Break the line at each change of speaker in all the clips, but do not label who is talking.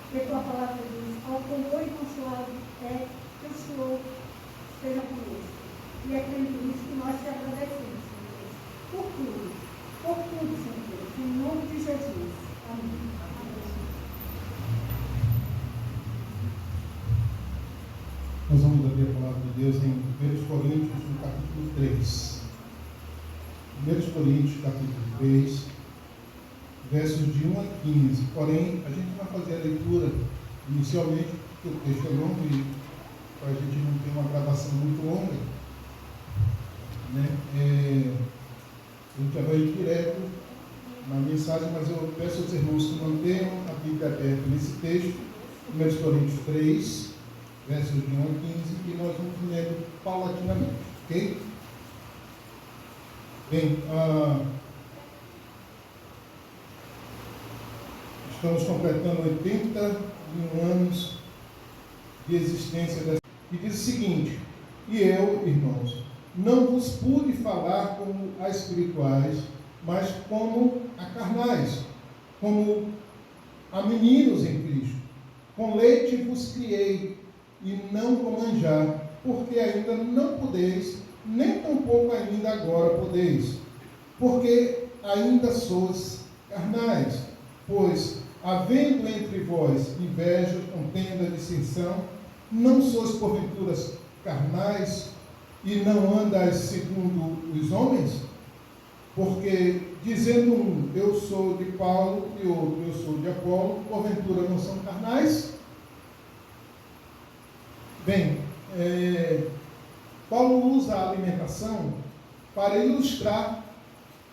porque a tua palavra diz, ao Senhor e consolado é que o Senhor esteja conosco. E é crendo nisso que nós te agradecemos, Senhor Deus, por tudo, Senhor Deus, em nome de Jesus. Amém.
Nós vamos abrir a palavra de Deus em 1 Coríntios, no capítulo 3. 1 Coríntios, capítulo 3, versos de 1 a 15. Porém, a gente vai fazer a leitura inicialmente, porque o texto é longo e para a gente não ter uma gravação muito longa, né? A gente já vai ir direto na mensagem, mas eu peço aos irmãos que mantenham a Bíblia aberta nesse texto, 1 Coríntios 3, versos de 1 a 15, e nós vamos lendo paulatinamente, ok? Bem, estamos completando 81 anos de existência dessa. E diz o seguinte: e eu, irmãos, não vos pude falar como a espirituais, mas como a carnais, como a meninos em Cristo. Com leite vos criei, e não com manjar, porque ainda não podeis, nem tampouco ainda agora podeis, porque ainda sois carnais. Pois, havendo entre vós inveja, contenda, dissensão, não sois porventura carnais, e não andais segundo os homens? Porque, dizendo um, eu sou de Paulo, e outro, eu sou de Apolo, porventura não são carnais? Bem, Paulo usa a alimentação para ilustrar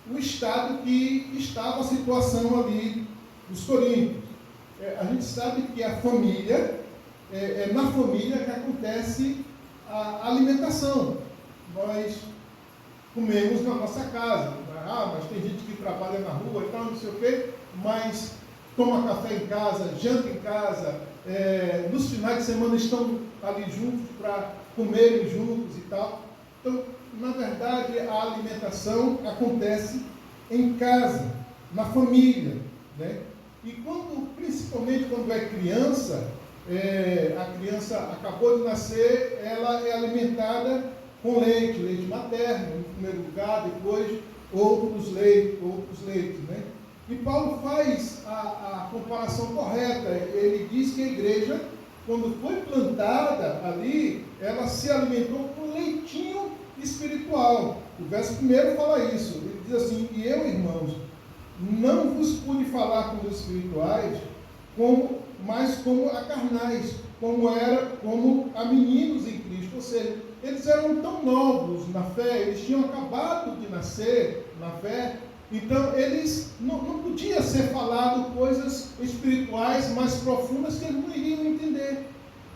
o estado que estava a situação ali dos coríntios. A gente sabe que a família, é na família que acontece a alimentação. Nós comemos na nossa casa. Mas tem gente que trabalha na rua e tal, não sei o quê, mas toma café em casa, janta em casa, nos finais de semana estão ali juntos para comerem juntos e tal. Então, na verdade, a alimentação acontece em casa, na família, né? E principalmente quando é criança, a criança acabou de nascer, ela é alimentada com leite materno, em primeiro lugar, depois outros leites, né? E Paulo faz a comparação correta. Ele diz que a igreja, quando foi plantada ali, ela se alimentou com leitinho espiritual. O verso 1 fala isso. Ele diz assim: e eu, irmãos, não vos pude falar como espirituais, mas como a carnais, como a meninos em Cristo. Ou seja, eles eram tão novos na fé, eles tinham acabado de nascer na fé, então eles não podia ser falado coisas espirituais mais profundas que eles não iriam entender.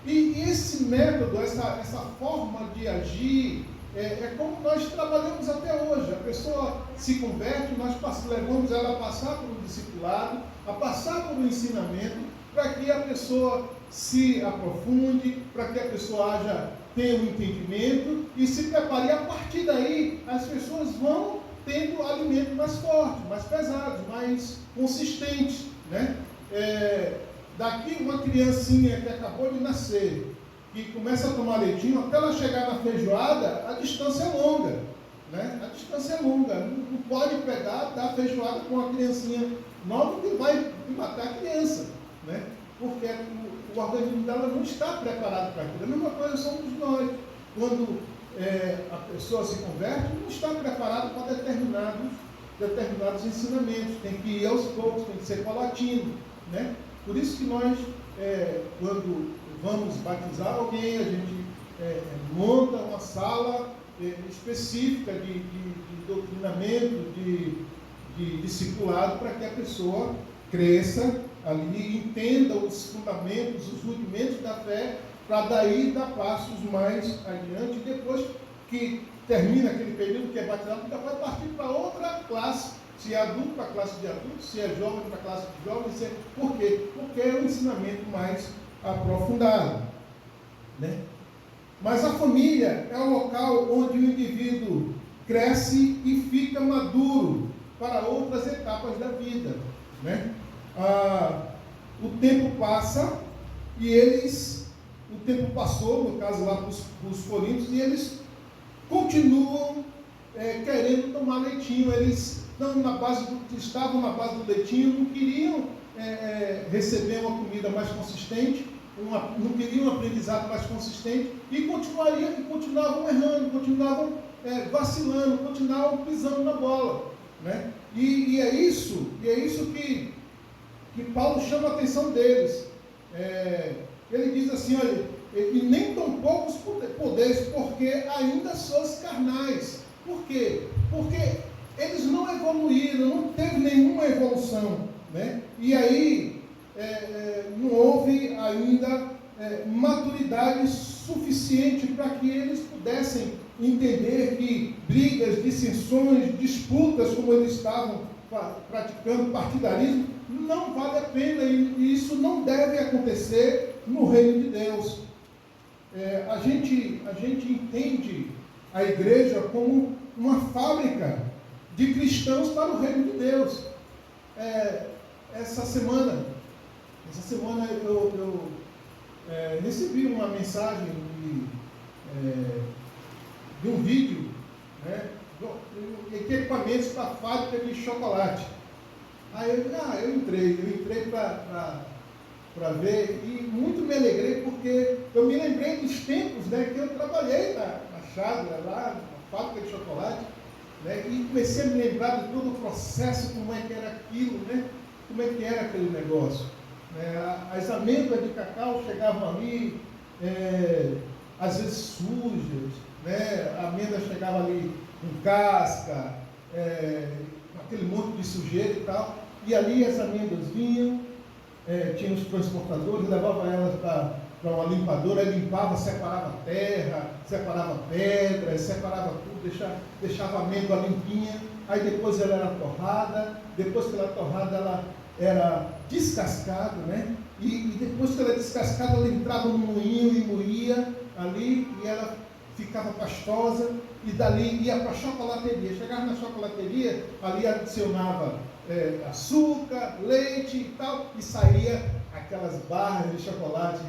E esse método, essa forma de agir, é como nós trabalhamos até hoje. A pessoa se converte, nós levamos ela a passar por um discipulado, a passar por um ensinamento, para que a pessoa se aprofunde, para que a pessoa tenha um entendimento e se prepare. E a partir daí, as pessoas vão tendo alimento mais forte, mais pesado, mais consistente, né? Daqui uma criancinha que acabou de nascer, que começa a tomar leitinho, até ela chegar na feijoada, a distância é longa, né? A distância é longa. Não pode dar feijoada com uma criancinha nova que vai matar a criança, né? Porque o organismo dela não está preparado para aquilo. A mesma coisa somos nós. Quando a pessoa se converte, não está preparado para determinados ensinamentos. Tem que ir aos poucos, tem que ser paulatino, né? Por isso que nós, quando vamos batizar alguém, a gente monta uma sala específica de doutrinamento, de discipulado, para que a pessoa cresça ali, entenda os fundamentos, os rudimentos da fé, para daí dar passos mais adiante. Depois que termina aquele período que é batizado, já vai partir para outra classe. Se é adulto, para a classe de adultos; se é jovem, para a classe de jovens. Por quê? Porque é um ensinamento mais aprofundado, né? Mas a família é o local onde o indivíduo cresce e fica maduro para outras etapas da vida, né? o tempo passa e o tempo passou, no caso lá para os coríntios, e eles continuam querendo tomar leitinho. Eles estavam na base do leitinho, não queriam receber uma comida mais consistente, não queriam um aprendizado mais consistente, e continuavam errando, continuavam vacilando, continuavam pisando na bola, né? E é isso que Paulo chama a atenção deles. Ele diz assim, olha, e nem tão poucos podeis, porque ainda sois carnais. Por quê? Porque eles não evoluíram, não teve nenhuma evolução, né? E aí não houve ainda maturidade suficiente para que eles pudessem entender que brigas, dissensões, disputas, como eles estavam praticando, partidarismo, não vale a pena, e isso não deve acontecer no reino de Deus. A gente entende a igreja como uma fábrica de cristãos para o reino de Deus. Essa semana eu recebi uma mensagem de um vídeo, né, equipamentos para a fábrica de chocolate. Aí eu entrei para ver, e muito me alegrei, porque eu me lembrei dos tempos, né, que eu trabalhei na chácara, lá na fábrica de chocolate, né, e comecei a me lembrar de todo o processo, como é que era aquilo, né, como é que era aquele negócio. As amêndoas de cacau chegavam ali, às vezes sujas, né, a amêndoa chegava ali com casca, aquele monte de sujeira e tal, e ali as amêndoas vinham, tinha os transportadores, levavam elas para uma limpadora, limpava, separava terra, separava pedras, separava tudo, deixava a amêndoa limpinha, aí depois ela era torrada, depois que ela era torrada, ela era descascada, né? E depois que ela era descascada, ela entrava no moinho e moía ali, e ela ficava pastosa, e dali ia para a chocolateria. Chegava na chocolateria, ali adicionava açúcar, leite e tal, e saía aquelas barras de chocolate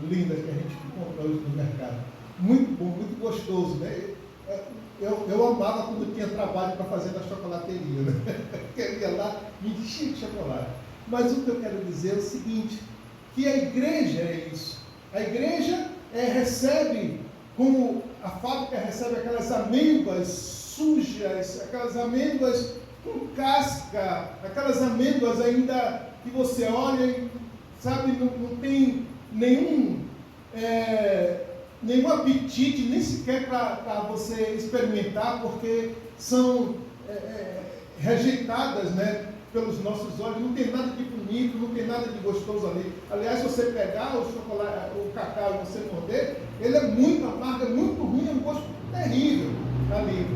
lindas que a gente compra hoje no mercado. Muito bom, muito gostoso, né? Eu amava quando tinha trabalho para fazer na chocolateria, né? Porque eu ia lá e enchia de chocolate. Mas o que eu quero dizer é o seguinte, que a igreja é isso. A igreja recebe, como a fábrica recebe aquelas amêndoas sujas, aquelas amêndoas com casca, aquelas amêndoas ainda que você olha e, sabe, não tem nenhum apetite, nem sequer para você experimentar, porque são rejeitadas, né, pelos nossos olhos. Não tem nada de bonito, não tem nada de gostoso ali. Aliás, se você pegar o cacau e você morder, ele é muito amargo, é muito ruim, é um gosto terrível ali.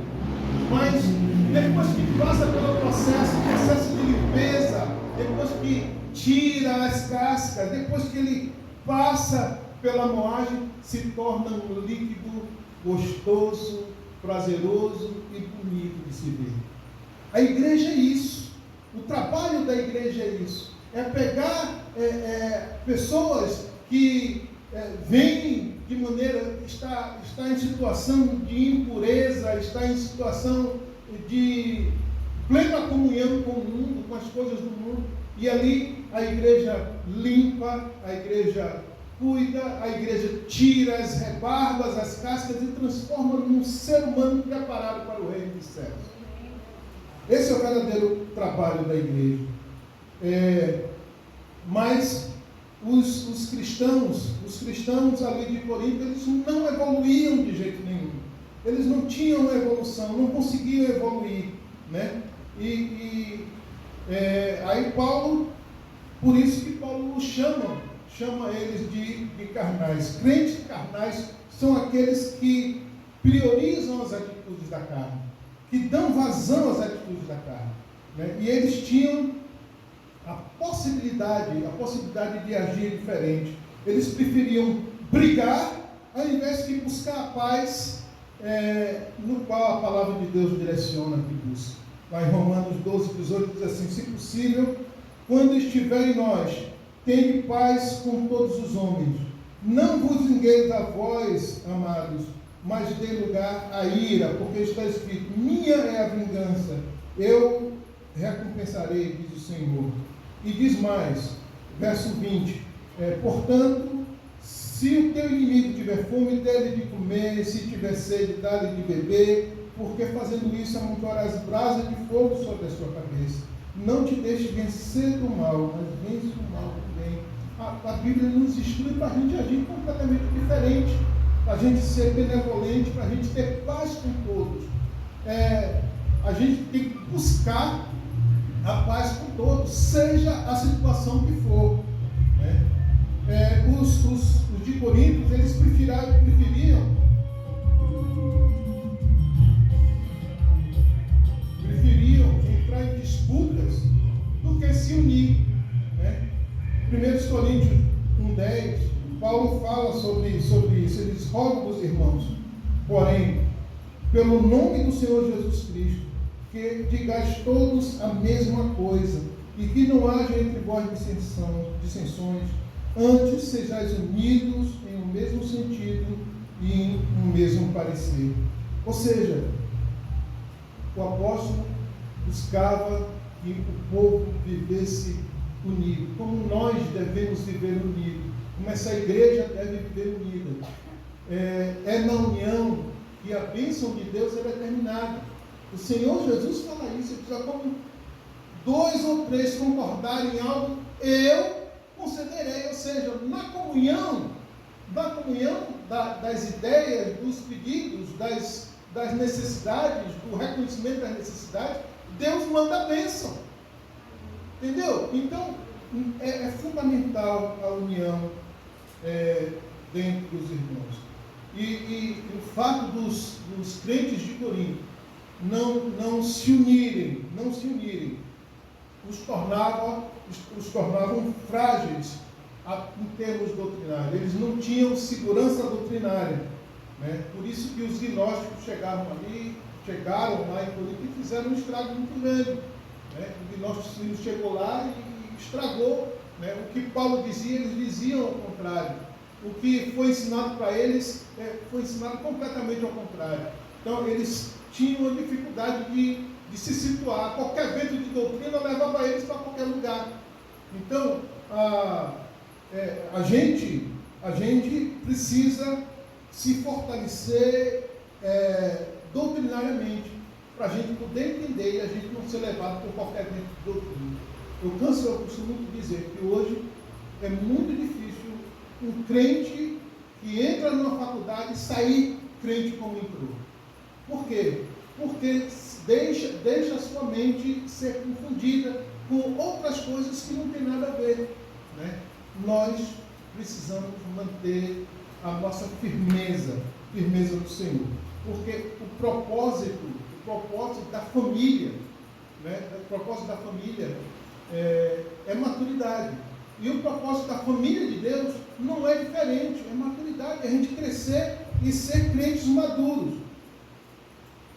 Mas depois que passa pelo processo de limpeza, depois que tira as cascas, depois que ele passa pela moagem, se torna um líquido gostoso, prazeroso e bonito de se ver. A igreja é isso. O trabalho da igreja é isso. É pegar pessoas que vêm de maneira, está em situação de impureza, está em situação de plena comunhão com o mundo, com as coisas do mundo, e ali a igreja limpa, a igreja cuida, a igreja tira as rebarbas, as cascas e transforma num ser humano preparado para o reino dos céus. Esse é o verdadeiro trabalho da igreja. Mas os cristãos ali de Corinto, eles não evoluíam de jeito nenhum. Eles não tinham evolução, não conseguiam evoluir, né? Aí Paulo, por isso que Paulo chama eles de carnais. Crentes carnais são aqueles que priorizam as atitudes da carne, que dão vazão às atitudes da carne, né? E eles tinham a possibilidade de agir diferente. Eles preferiam brigar ao invés de buscar a paz, no qual a palavra de Deus direciona que busca. Lá em Romanos 12, 18 diz assim: se possível, quando estiver em nós tende paz com todos os homens. Não vos vingueis a vós, amados, mas dê lugar à ira, porque está escrito: minha é a vingança, eu recompensarei, diz o Senhor. E diz mais, verso 20, portanto, se o teu inimigo tiver fome, dê-lhe de comer, se tiver sede, dá-lhe de beber, porque fazendo isso amontoarás brasas de fogo sobre a sua cabeça. Não te deixe vencer do mal, mas vence o mal do bem. A Bíblia nos instrui para a gente agir completamente diferente, para a gente ser benevolente, para a gente ter paz com todos. A gente tem que buscar a paz com todos, seja a situação que for. Né? Os de Corinto, eles preferiam entrar em disputas do que se unir. Né? 1 Coríntios 1,10, Paulo fala sobre isso. Ele diz: rogo dos irmãos, porém, pelo nome do Senhor Jesus Cristo, que digais todos a mesma coisa, e que não haja entre vós dissensões, antes sejais unidos em um mesmo sentido e em um mesmo parecer. Ou seja, o apóstolo buscava que o povo vivesse unido, como nós devemos viver unidos, como essa igreja deve viver unida. É na união que a bênção de Deus é determinada. O Senhor Jesus fala isso, ele diz: como 2 ou 3 concordarem em algo, eu concederei. Ou seja, na comunhão das ideias, dos pedidos, das necessidades, do reconhecimento das necessidades, Deus manda a bênção. Entendeu? Então, é fundamental a união dentro dos irmãos. E o fato dos crentes de Corinto não se unirem, os tornavam frágeis em termos doutrinários. Eles não tinham segurança doutrinária. Né? Por isso que os gnósticos chegaram lá em Corinto e fizeram um estrago muito grande. Né? O gnosticismo chegou lá e estragou. Né? O que Paulo dizia, eles diziam ao contrário. O que foi ensinado para eles foi ensinado completamente ao contrário. Então, eles tinham a dificuldade de se situar. Qualquer vento de doutrina levava eles para qualquer lugar. Então, a gente precisa se fortalecer doutrinariamente, para a gente poder entender e a gente não ser levado por qualquer vento de doutrina. Eu costumo dizer que hoje é muito difícil um crente que entra numa faculdade sair crente como entrou. Por quê? Porque deixa a sua mente ser confundida com outras coisas que não tem nada a ver. Né? Nós precisamos manter a nossa firmeza no Senhor. Porque o propósito da família, né? O propósito da família é maturidade. E o propósito da família de Deus não é diferente, é maturidade, é a gente crescer e ser crentes maduros.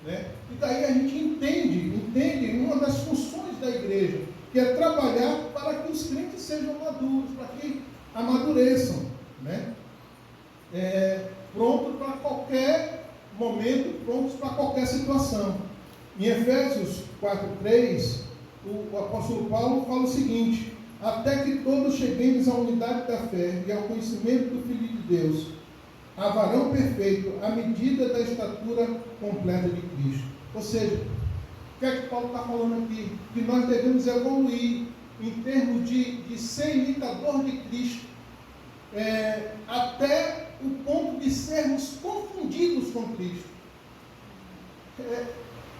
Né? E daí a gente entende uma das funções da igreja, que é trabalhar para que os crentes sejam maduros, para que amadureçam, né? Prontos para qualquer momento, prontos para qualquer situação. Em Efésios 4:3, o apóstolo Paulo fala o seguinte: até que todos cheguemos à unidade da fé e ao conhecimento do Filho de Deus, a varão perfeito, à medida da estatura completa de Cristo. Ou seja, o que é que Paulo está falando aqui? Que nós devemos evoluir em termos de ser imitador de Cristo, até o ponto de sermos confundidos com Cristo.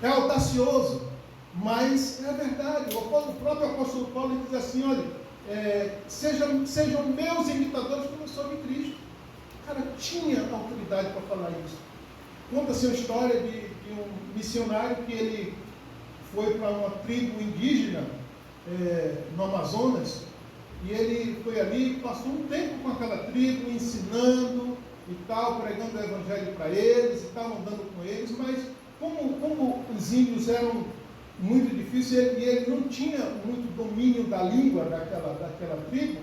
É audacioso, mas é a verdade. O próprio apóstolo Paulo diz assim: olha, sejam meus imitadores como eu sou de Cristo. O cara tinha autoridade para falar isso. Conta-se a história de um missionário que ele foi para uma tribo indígena no Amazonas, e ele foi ali, passou um tempo com aquela tribo, ensinando e tal, pregando o evangelho para eles e tal, andando com eles, mas como os índios eram muito difíceis e ele não tinha muito domínio da língua daquela tribo,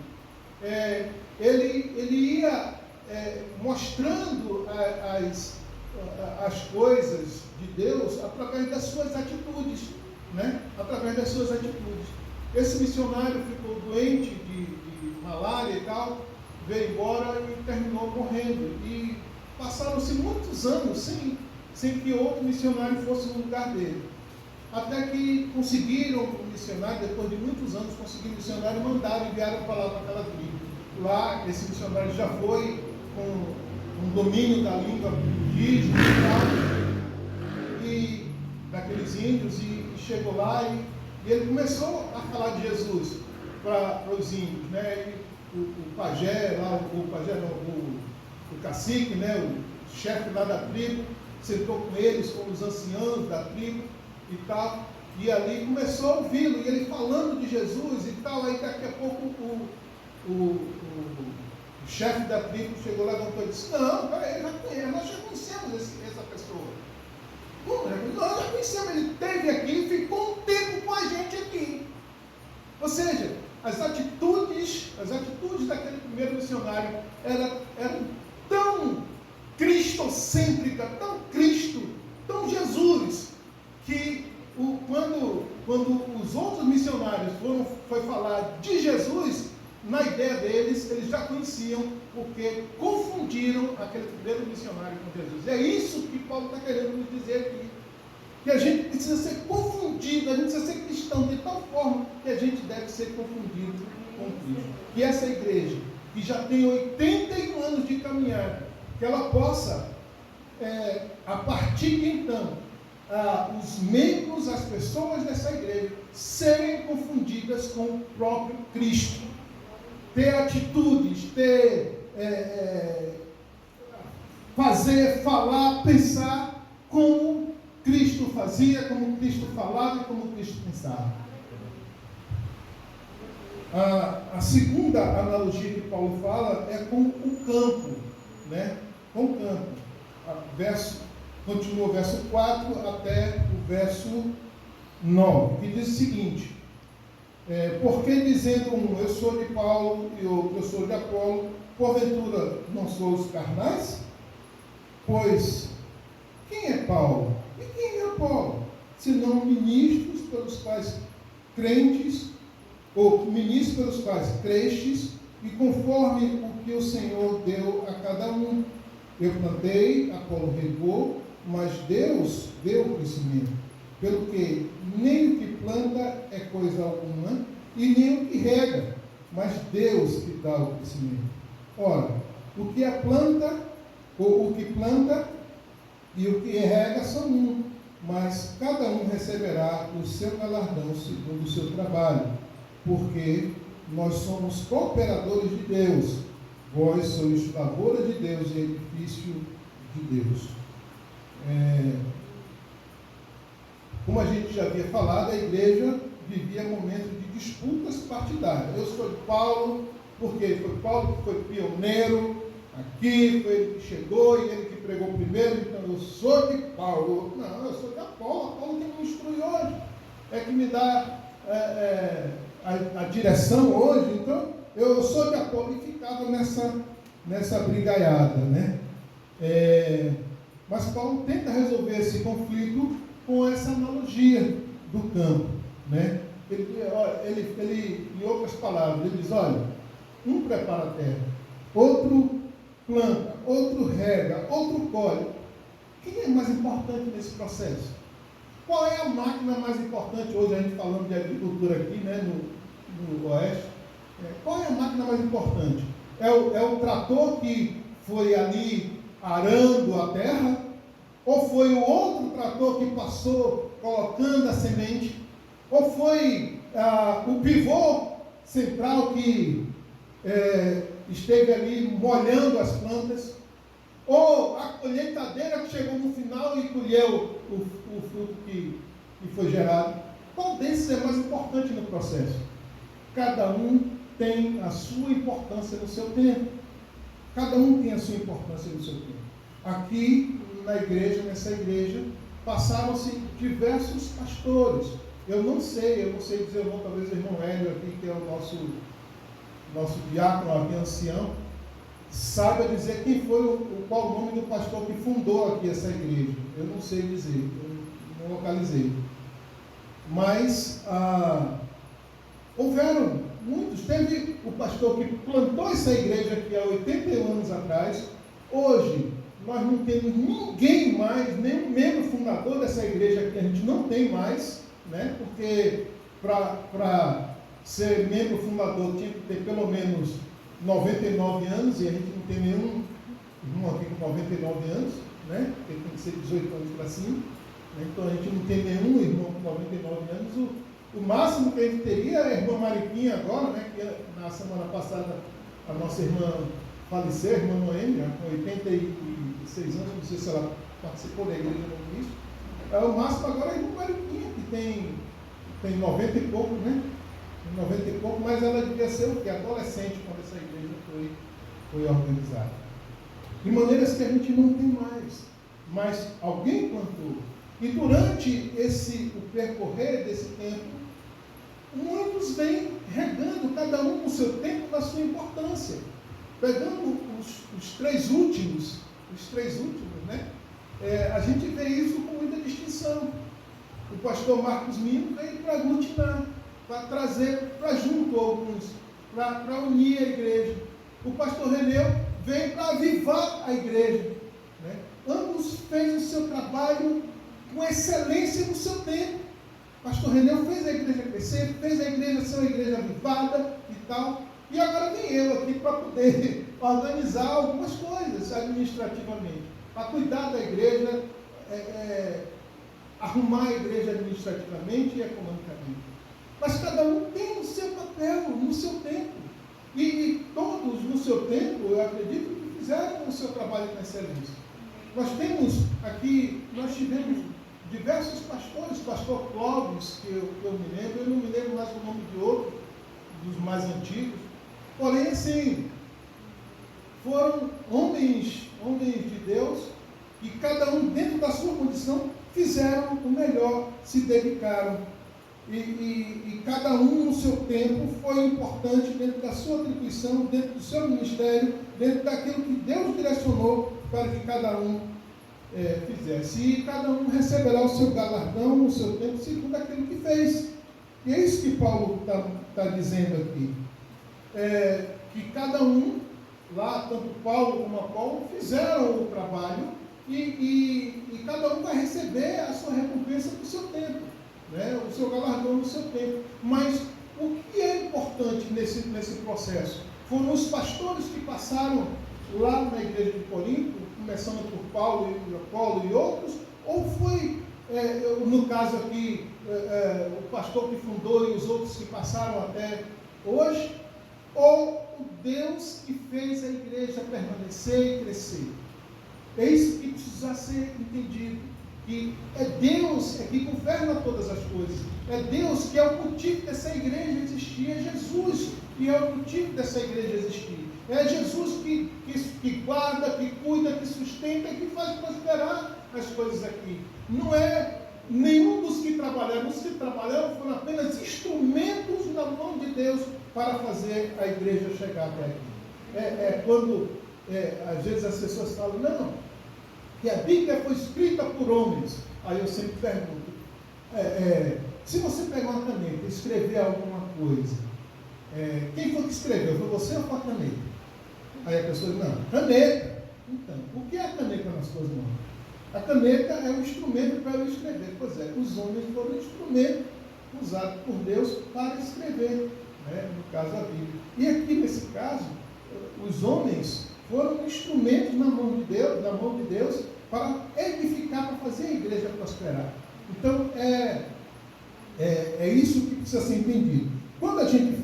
ele ia mostrando as coisas de Deus através das suas atitudes, né? Através das suas atitudes. Esse missionário ficou doente de malária e tal, veio embora e terminou morrendo. E passaram-se muitos anos sem que outro missionário fosse no lugar dele. Até que conseguiram um missionário, depois de muitos anos, conseguiram um missionário e mandaram, enviaram para lá, para aquela tribo. Lá, esse missionário já foi com um domínio da língua indígena e daqueles índios, e chegou lá e ele começou a falar de Jesus para os índios, né? E o pajé, lá, o cacique, né? O chefe lá da tribo, sentou com eles, com os anciãos da tribo e tal, e ali começou a ouvi-lo, e ele falando de Jesus e tal. Aí daqui a pouco o chefe da tribo chegou lá e disse: não, peraí, nós já conhecemos essa pessoa. Como? Nós já conhecemos, ele esteve aqui e ficou um tempo com a gente aqui. Ou seja, as atitudes daquele primeiro missionário eram tão cristocêntricas, tão Cristo, tão Jesus, que quando os outros missionários foi falar de Jesus, na ideia deles, eles já conheciam, porque confundiram aquele primeiro missionário com Jesus. É isso que Paulo está querendo nos dizer aqui. Que a gente precisa ser confundido, a gente precisa ser cristão de tal forma que a gente deve ser confundido com Cristo. Que essa igreja, que já tem 81 anos de caminhada, que ela possa, a partir de então, os membros, as pessoas dessa igreja, serem confundidas com o próprio Cristo. Ter atitudes, fazer, falar, pensar como Cristo fazia, como Cristo falava e como Cristo pensava. A segunda analogia que Paulo fala é com o campo, né? Com o campo. Continua o verso 4 até o verso 9, que diz o seguinte: porque dizendo um, eu sou de Paulo, e outro, eu sou de Apolo, porventura não sois carnais? Pois quem é Paulo e quem é Apolo, senão ministros pelos quais crentes, ou ministros pelos quais crestes, e conforme o que o Senhor deu a cada um. Eu plantei, Apolo regou, mas Deus deu o crescimento. Pelo que nem o que planta é coisa alguma, e nem o que rega, mas Deus que dá o crescimento. Ora, o que planta e o que rega são um, mas cada um receberá o seu galardão segundo o seu trabalho, porque nós somos cooperadores de Deus, vós sois lavoura de Deus e edifício de Deus. Como a gente já havia falado, a igreja vivia momentos de disputas partidárias. Eu sou de Paulo, porque foi Paulo que foi pioneiro aqui, foi ele que chegou e ele que pregou primeiro, então eu sou de Paulo. Não, eu sou de Apolo. Apolo que me instrui hoje, é que me dá a direção hoje. Então eu sou de Apolo, e ficava nessa brigaiada, né? Mas Paulo tenta resolver esse conflito com essa analogia do campo, né? Ele, em outras palavras, ele diz: olha, um prepara a terra, outro planta, outro rega, outro colhe. Quem é mais importante nesse processo? Qual é a máquina mais importante? Hoje a gente falando de agricultura aqui, né, no Oeste. Qual é a máquina mais importante? É o trator que foi ali arando a terra? Ou foi o outro trator que passou colocando a semente? Ou foi o pivô central que esteve ali molhando as plantas? Ou a colheitadeira que chegou no final e colheu o fruto que foi gerado? Qual desses é mais importante no processo? Cada um tem a sua importância no seu tempo. Cada um tem a sua importância no seu tempo. Aqui, nessa igreja, passaram-se diversos pastores. Eu não sei dizer o nome, talvez o irmão Hélio aqui, que é o nosso diácono aqui, ancião, saiba dizer qual o nome do pastor que fundou aqui essa igreja. Eu não sei dizer, eu não localizei. Mas houveram muitos. Teve o pastor que plantou essa igreja aqui há 81 anos atrás. Hoje, nós não temos ninguém mais, nem membro fundador dessa igreja aqui, a gente não tem mais, né? Porque para ser membro fundador tinha que ter pelo menos 99 anos, e a gente não tem nenhum irmão aqui com 99 anos, né? Porque tem que ser 18 anos para cima, né? Então a gente não tem nenhum irmão com 99 anos. O máximo que a gente teria é a irmã Mariquinha agora, né? Que na semana passada a nossa irmã faleceu, a irmã Noêmia, com 86 anos, não sei se ela participou da igreja no início. O máximo agora é a irmã Mariquinha, que tem 90 e pouco, né? 90 e pouco, mas ela devia ser o quê? Adolescente quando essa igreja foi organizada. De maneiras que a gente não tem mais. Mas alguém plantou. E durante o percorrer desse tempo, muitos vêm regando, cada um com o seu tempo, na sua importância. Pegando os três últimos, né? A gente vê isso com muita distinção. O pastor Marcos Mino veio para aglutinar, para trazer para junto alguns, para unir a igreja. O pastor Reneu veio para avivar a igreja, né? Ambos fez o seu trabalho com excelência no seu tempo. O pastor Reneu fez a igreja crescer, fez a igreja ser uma igreja avivada e tal. E agora vem eu aqui para poder organizar algumas coisas administrativamente, para cuidar da igreja, arrumar a igreja administrativamente e economicamente. Mas cada um tem o seu papel no seu tempo. E todos no seu tempo, eu acredito que fizeram o seu trabalho com excelência. Nós tivemos diversos pastores, pastor Clóvis, que eu me lembro, eu não me lembro mais o nome de outro, dos mais antigos. Porém, assim, foram homens de Deus, e cada um, dentro da sua condição, fizeram o melhor, se dedicaram. E cada um no seu tempo foi importante dentro da sua atribuição, dentro do seu ministério, dentro daquilo que Deus direcionou para que cada um fizesse. E cada um receberá o seu galardão no seu tempo, segundo aquilo que fez. E é isso que Paulo está dizendo aqui. Que cada um, lá, tanto Paulo como Apolo, fizeram o trabalho e cada um vai receber a sua recompensa do seu tempo, né? O seu galardão no seu tempo. Mas o que é importante nesse processo? Foram os pastores que passaram lá na igreja de Corinto, começando por Paulo e Apolo e outros, ou foi, no caso aqui, o pastor que fundou e os outros que passaram até hoje, ou o Deus que fez a igreja permanecer e crescer? É isso que precisa ser entendido, que é Deus que governa todas as coisas, é Deus que é o motivo dessa igreja existir, é Jesus que é o motivo dessa igreja existir, é Jesus que guarda, que cuida, que sustenta, que faz prosperar as coisas aqui. Não é nenhum dos que trabalharam. Os que trabalharam foram apenas instrumentos na mão de Deus para fazer a igreja chegar até aqui. Quando às vezes as pessoas falam, não, que a Bíblia foi escrita por homens. Aí eu sempre pergunto, se você pegar uma caneta e escrever alguma coisa, quem foi que escreveu? Foi você ou foi a caneta? Aí a pessoa diz, não, caneta. Então, o que é a caneta nas suas mãos? A caneta é um instrumento para eu escrever. Pois é, os homens foram um instrumento usado por Deus para escrever, né? No caso a Bíblia. E aqui nesse caso, os homens foram instrumentos na mão de Deus para edificar, para fazer a igreja prosperar. Então, é isso que precisa ser entendido. Quando a gente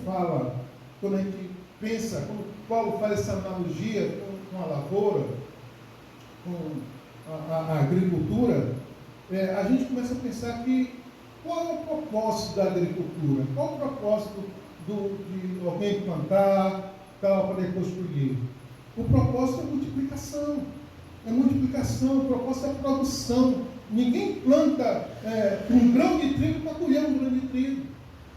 pensa, quando Paulo faz essa analogia com a lavoura, com a agricultura, a gente começa a pensar que qual é o propósito da agricultura? Qual é o propósito de alguém plantar, para depois colher? O propósito é multiplicação. O propósito é produção. Ninguém planta um grão de trigo para colher um grão de trigo.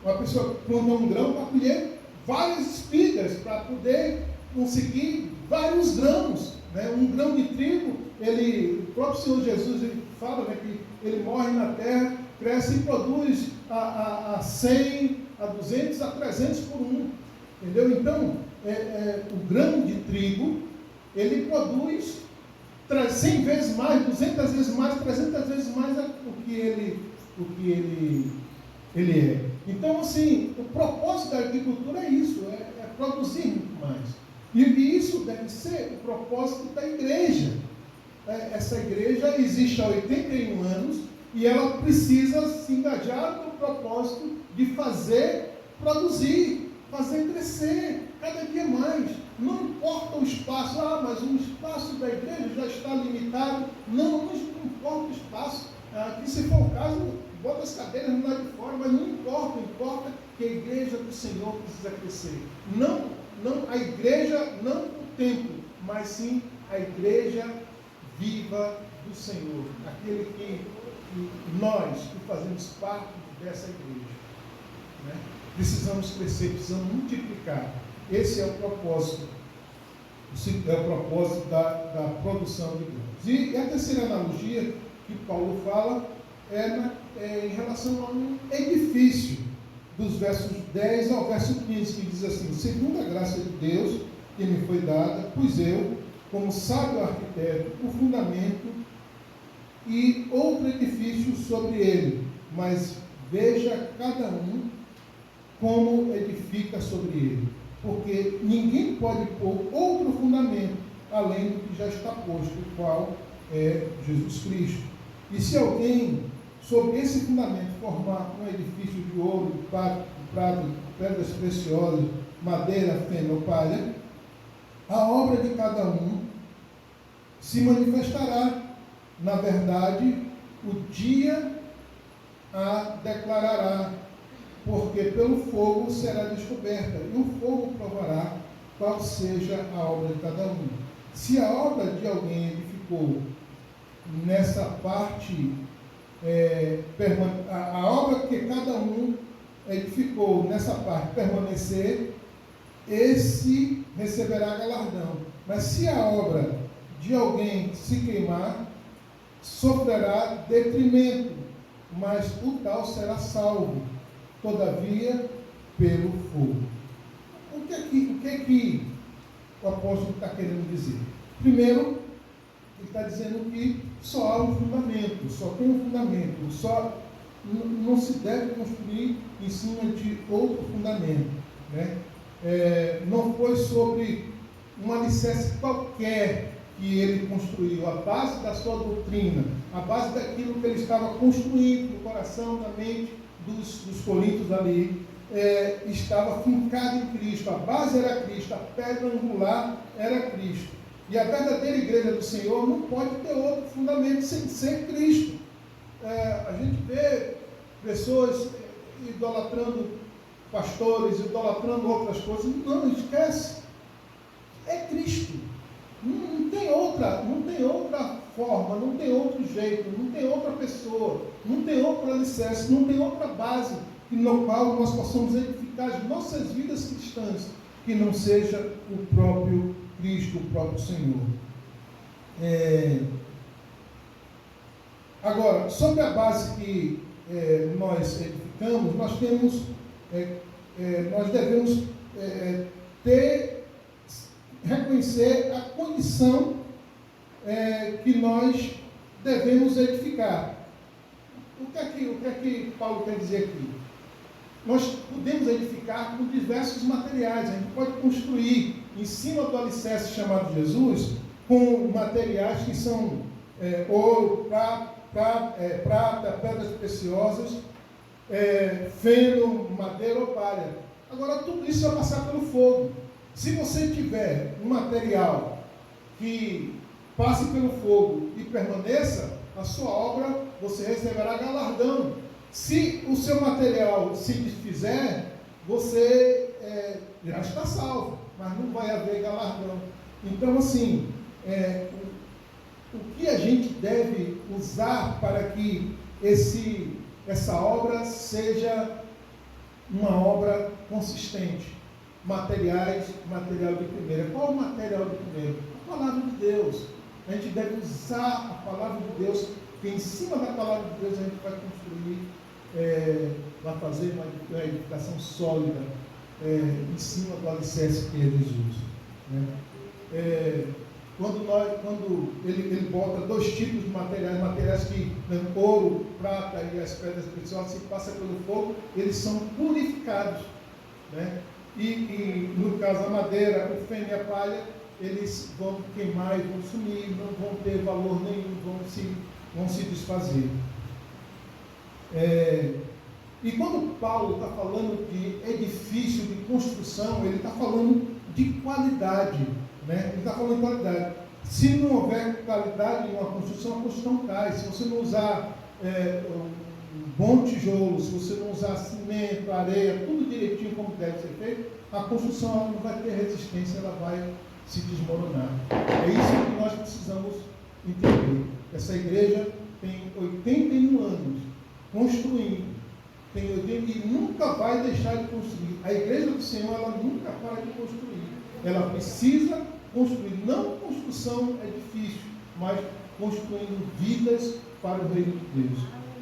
Uma pessoa planta um grão para colher várias espigas para poder conseguir vários grãos. Né? Um grão de trigo, o próprio Senhor Jesus ele fala, né, que ele morre na terra, cresce e produz a 100, a 200, a 300 por um. Entendeu? Então, o grão de trigo, ele produz 100 vezes mais, 200 vezes mais, 300 vezes mais o que ele é. Então, assim, o propósito da agricultura é isso, é produzir muito mais. E isso deve ser o propósito da igreja. Essa igreja existe há 81 anos e ela precisa se engajar no propósito de fazer produzir, fazer crescer cada dia mais. Não importa o espaço, mas o espaço da igreja já está limitado. Não importa o espaço. Aqui, se for o caso, bota as cadeiras no lado de fora, mas não importa que a igreja do Senhor precisa crescer. Não a igreja, não o templo, mas sim a igreja viva do Senhor. Aquele que nós que fazemos parte dessa igreja, né? Precisamos crescer, precisamos multiplicar. Esse é o propósito. É o propósito da produção de grãos. E a terceira analogia que Paulo fala é em relação a um edifício, dos versos 10 ao verso 15, que diz assim: segundo a graça de Deus que me foi dada, pus eu, como sábio arquiteto, o fundamento e outro edifício sobre ele, mas veja cada um como edifica sobre ele, porque ninguém pode pôr outro fundamento além do que já está posto, o qual é Jesus Cristo. E se alguém sobre esse fundamento formar um edifício de ouro, prata, pedras preciosas, madeira, feno ou palha, a obra de cada um se manifestará. Na verdade, o dia a declarará, porque pelo fogo será descoberta, e o fogo provará qual seja a obra de cada um. Se a obra de alguém edificou nessa parte, a obra que cada um edificou nessa parte permanecer, esse receberá galardão. Mas se a obra de alguém se queimar, sofrerá detrimento, mas o tal será salvo, todavia, pelo fogo. O que é que o apóstolo está querendo dizer? Primeiro, ele está dizendo que só há um fundamento, só tem um fundamento, não se deve construir em cima de outro fundamento, né? Não foi sobre um alicerce qualquer que ele construiu, a base da sua doutrina, a base daquilo que ele estava construindo no coração, na mente dos coríntios ali, estava fincado em Cristo. A base era Cristo, a pedra angular era Cristo. E a verdadeira igreja do Senhor não pode ter outro fundamento sem ser Cristo. A gente vê pessoas idolatrando pastores, idolatrando outras coisas. Não, esquece. É Cristo. Não tem outra forma, não tem outro jeito, não tem outra pessoa, não tem outro alicerce, não tem outra base no qual nós possamos edificar as nossas vidas cristãs, que não seja o próprio Cristo, o próprio Senhor. Agora, sobre a base que nós edificamos, nós devemos reconhecer a condição que nós devemos edificar. O que é que Paulo quer dizer aqui? Nós podemos edificar com diversos materiais. A gente pode construir em cima do alicerce chamado Jesus com materiais que são ouro, prata, pedras preciosas, feno, madeira ou palha. Agora, tudo isso vai passar pelo fogo. Se você tiver um material que passe pelo fogo e permaneça, a sua obra, você receberá galardão. Se o seu material se desfizer, você já está salvo, mas não vai haver galardão. Então, assim, o que a gente deve usar para que essa obra seja uma obra consistente? material de primeira. Qual é o material de primeira? A palavra de Deus. A gente deve usar a palavra de Deus, porque em cima da palavra de Deus a gente vai construir, vai fazer uma edificação sólida em cima do alicerce que é Jesus. Né? Quando ele bota dois tipos de materiais que, ouro, prata e as pedras preciosas, se passa pelo fogo, eles são purificados. Né? E no caso a madeira, o feno e a palha, eles vão queimar e vão sumir, não vão ter valor nenhum, vão se desfazer. E quando Paulo está falando de edifício, de construção, ele está falando de qualidade. Né? Ele está falando de qualidade. Se não houver qualidade em uma construção, a construção cai. Se você não usar um bom tijolo, se você não usar cimento, areia, tudo direitinho como deve ser feito, a construção ela não vai ter resistência, ela vai se desmoronar. É isso que nós precisamos entender. Essa igreja tem 81 anos construindo, e nunca vai deixar de construir. A igreja do Senhor, ela nunca para de construir. Ela precisa construir, não construção edifício, mas construindo vidas para o reino de Deus.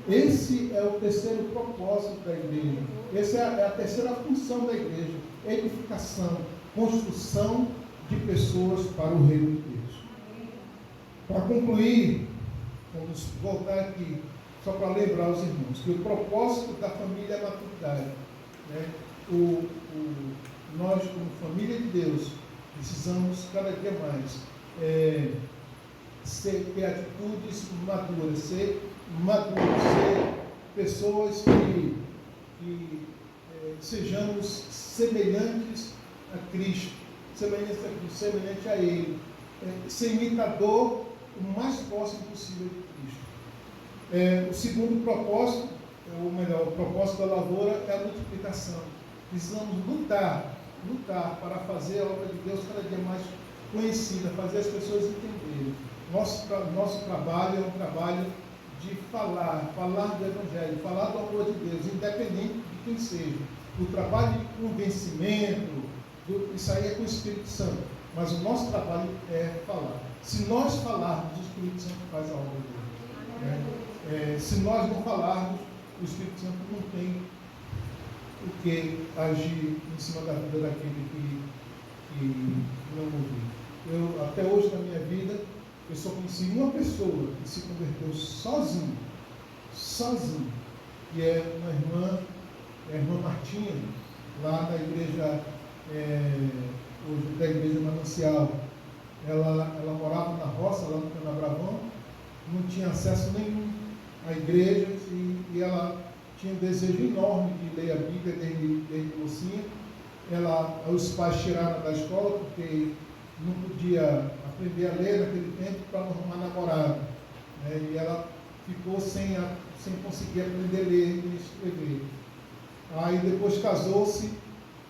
Esse é o terceiro propósito da igreja. Essa é a terceira função da igreja: edificação, construção de pessoas para o reino de Deus. Para concluir, vamos voltar aqui, só para lembrar os irmãos, que o propósito da família é a maturidade. Né? Nós, como família de Deus, precisamos cada dia mais ter atitudes maduras, ser pessoas que sejamos semelhantes a Cristo, semelhante a Ele, ser imitador o mais próximo possível de Cristo. O segundo propósito, ou melhor, o propósito da lavoura é a multiplicação. Precisamos lutar para fazer a obra de Deus cada dia mais conhecida, fazer as pessoas entenderem. Nosso trabalho é um trabalho de falar do Evangelho, falar do amor de Deus, independente de quem seja. O trabalho de convencimento, isso aí é com o Espírito Santo, mas o nosso trabalho é falar. Se nós falarmos, o Espírito Santo faz a obra dele. Se nós não falarmos, o Espírito Santo não tem o que agir em cima da vida daquele que não ouviu. Até hoje na minha vida, eu só conheci uma pessoa que se converteu sozinho, que é uma irmã, a irmã Martinha, lá na igreja, hoje da igreja Manancial. Ela morava na roça, lá no Canabravão, não tinha acesso nenhum à igreja, e ela tinha um desejo enorme de ler a Bíblia desde mocinha. Os pais tiraram da escola porque não podia aprender a ler naquele tempo para não arrumar namorado. E ela ficou sem conseguir aprender a ler e escrever. Aí depois casou-se,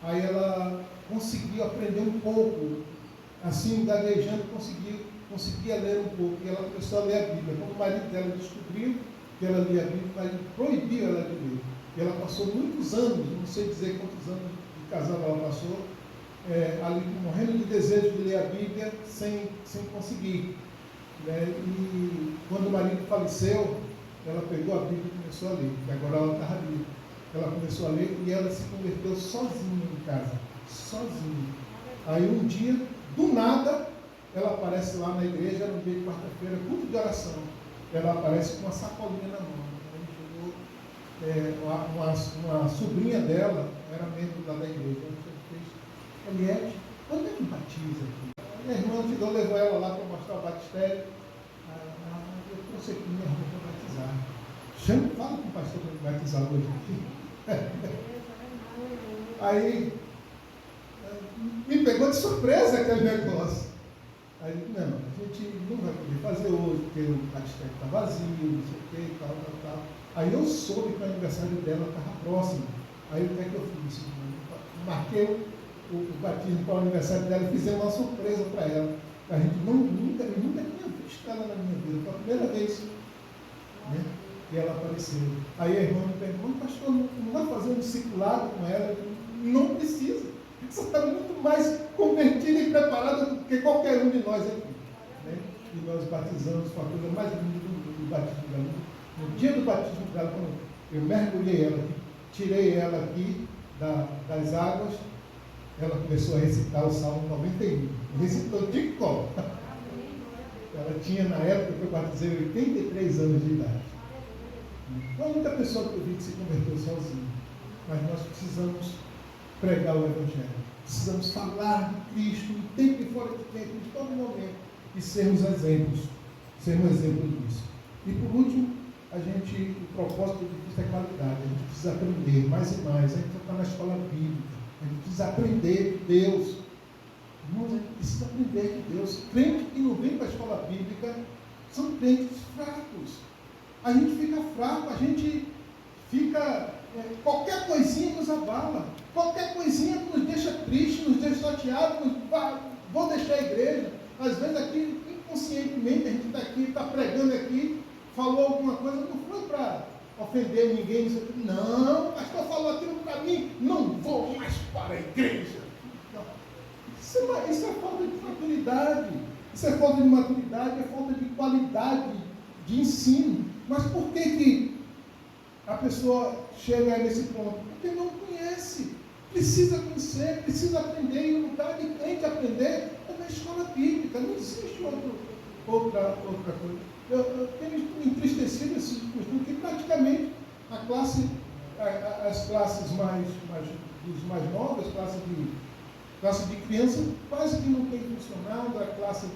aí ela conseguiu aprender um pouco, assim, gaguejando, conseguia ler um pouco, e ela começou a ler a Bíblia. Quando o marido dela descobriu que ela lia a Bíblia, o marido proibiu ela de ler. E ela passou muitos anos, não sei dizer quantos anos de casada ela passou, ali morrendo de desejo de ler a Bíblia, sem conseguir. E quando o marido faleceu, ela pegou a Bíblia e começou a ler, que agora ela estava livre. Ela começou a ler e ela se converteu sozinha em casa, sozinha. Aí um dia, do nada, ela aparece lá na igreja, no dia de quarta-feira, culto de oração. Ela aparece com uma sacolinha na mão. Aí chegou uma sobrinha dela, era membro da igreja. Ela fez: Eliette, quando é que batiza aqui? A minha irmã levou ela lá para mostrar o batistério. Eu trouxe aqui minha irmã para batizar. Fala com o pastor para me batizar hoje aqui. Aí me pegou de surpresa aquele negócio. Aí eu disse: não, a gente não vai poder fazer hoje, porque o batistério está vazio, não sei o que, e tal. Aí eu soube que o aniversário dela estava próximo. Aí o que é que eu fiz? Marquei o batismo para o aniversário dela e fizemos uma surpresa para ela. A gente nunca tinha visto ela na minha vida, foi a primeira vez, né, que ela apareceu. Aí a irmã me perguntou: pastor, não vai fazer um discipulado com ela? Não precisa. Você está muito mais convertida e preparada do que qualquer um de nós aqui. Né? E nós batizamos com a coisa mais linda do batismo dela. No dia do batismo dela, quando eu mergulhei ela aqui, tirei ela aqui das águas, ela começou a recitar o Salmo 91. Recitou de cor. Ela tinha, na época que eu batizei, 83 anos de idade. Foi a única pessoa que eu vi que se converteu sozinha. Mas nós precisamos pregar o Evangelho. Precisamos falar de Cristo em tempo e fora de tempo, em todo momento, e sermos exemplos. Sermos exemplos disso. E por último, o propósito de Cristo é qualidade. A gente precisa aprender mais e mais. A gente está na escola bíblica. A gente precisa aprender de Deus. Irmãos, a gente precisa aprender de Deus. Crente que não vem para a escola bíblica são crentes fracos. A gente fica fraco, a gente fica... qualquer coisinha nos abala. Qualquer coisinha nos deixa triste, nos deixa chateado. Vou deixar a igreja. Às vezes aqui, inconscientemente, a gente está aqui, está pregando aqui, falou alguma coisa, não foi para ofender ninguém. Não, o pastor falou aquilo para mim, não vou mais para a igreja. Isso é falta de maturidade. Isso é falta de maturidade, é falta de qualidade de ensino. Mas por que a pessoa chega nesse ponto? Porque não conhece. Precisa conhecer, precisa aprender. E o lugar de crente aprender é na escola bíblica. Não existe outra coisa. Eu tenho me entristecido nesse costume que praticamente as classes dos mais novos, classe de criança, quase que não tem funcionado. A classe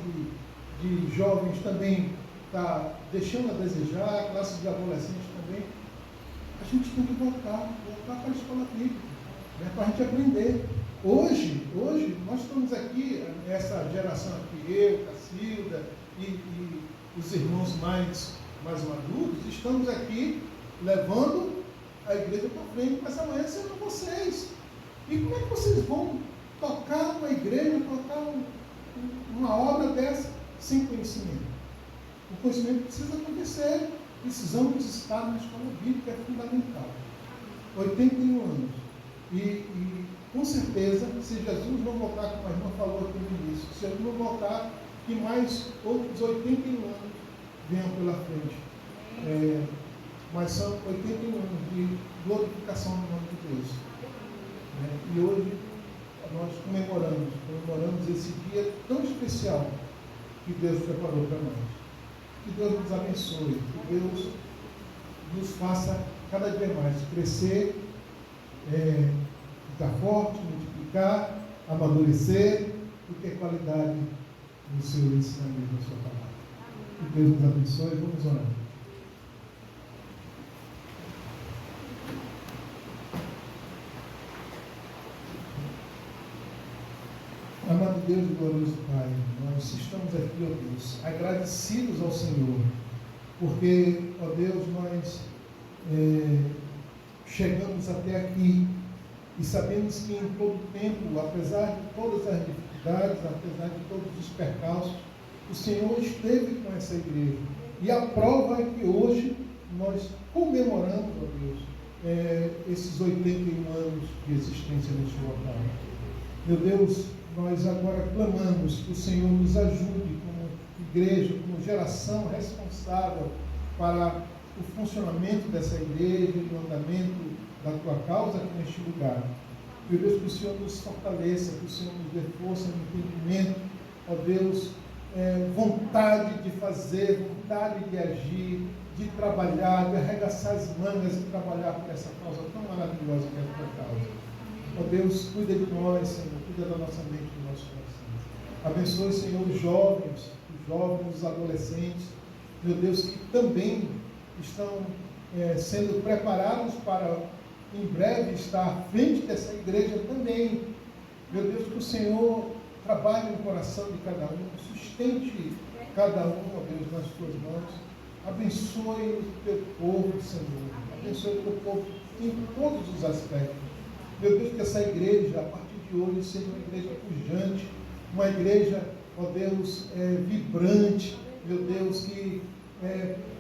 de jovens também está deixando a desejar, a classe de adolescentes também. A gente tem que voltar para a escola bíblica, né, para a gente aprender. Hoje, nós estamos aqui, essa geração aqui, eu, Cacilda e os irmãos mais maduros, estamos aqui levando a igreja para frente, mas amanhã serão vocês. E como é que vocês vão tocar uma igreja, tocar uma obra dessa sem conhecimento? O conhecimento precisa acontecer. Precisamos estar na escola bíblica, é fundamental. 81 anos. E com certeza, se Jesus não voltar, como a irmã falou aqui no início, se Jesus não voltar, que mais outros 81 anos venham pela frente. Mas são 81 anos de glorificação no nome de Deus. E hoje nós comemoramos esse dia tão especial que Deus preparou para nós. Que Deus nos abençoe, que Deus nos faça cada dia mais crescer, ficar forte, multiplicar, amadurecer e ter qualidade no seu ensinamento, na sua palavra. Que Deus nos abençoe. Vamos orar. Amado Deus e glorioso Pai, nós estamos aqui, ó Deus, agradecidos ao Senhor, porque, ó Deus, nós chegamos até aqui e sabemos que em todo tempo, apesar de todas as dificuldades, apesar de todos os percalços, o Senhor esteve com essa igreja. E a prova é que hoje nós comemoramos, ó Deus, esses 81 anos de existência neste local. Meu Deus, nós agora clamamos que o Senhor nos ajude como igreja, como geração responsável para o funcionamento dessa igreja e o andamento da tua causa aqui neste lugar. Meu Deus, que o Senhor nos fortaleça, que o Senhor nos dê força no entendimento, ó Deus, vontade de fazer, vontade de agir, de trabalhar, de arregaçar as mangas e trabalhar por essa causa tão maravilhosa que é a tua causa. Ó Deus, cuida de nós, Senhor, cuida da nossa mente e do nosso coração. Abençoe, Senhor, os jovens, os adolescentes, meu Deus, que também estão sendo preparados para, em breve, estar à frente dessa igreja também. Meu Deus, que o Senhor trabalhe no coração de cada um, sustente cada um, ó Deus, nas tuas mãos. Abençoe o teu povo, Senhor. Abençoe o teu povo em todos os aspectos. Meu Deus, que essa igreja, a partir de hoje, seja uma igreja pujante, uma igreja, ó Deus, vibrante, meu Deus, que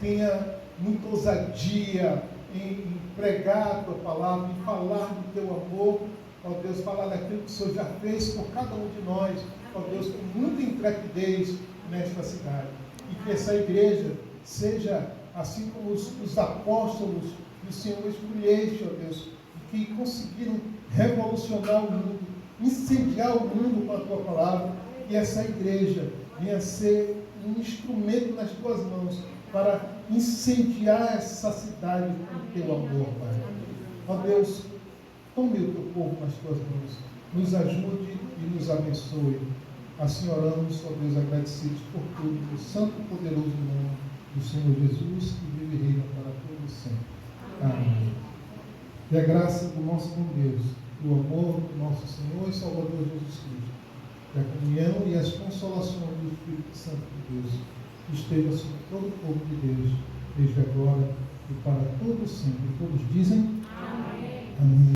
tenha muita ousadia em pregar a tua palavra, em falar do teu amor, ó Deus, falar daquilo que o Senhor já fez por cada um de nós, ó Deus, com muita intrepidez nesta cidade. E que essa igreja seja assim como os apóstolos que o Senhor escolheste, ó Deus, que conseguiram revolucionar o mundo, incendiar o mundo com a tua palavra, que essa igreja venha ser um instrumento nas tuas mãos para incendiar essa cidade com o teu amor, Pai. Ó Deus, tome o teu povo nas tuas mãos, nos ajude e nos abençoe. Assim oramos, ó Deus, agradecidos por tudo, no santo e poderoso nome do Senhor Jesus, que vive e reina para todo sempre. Amém. E a graça do nosso bom Deus, o amor do nosso Senhor e Salvador Jesus Cristo, e a comunhão e as consolações do Espírito Santo de Deus, que esteja sobre todo o povo de Deus, desde agora e para todo sempre. Todos dizem amém. Amém.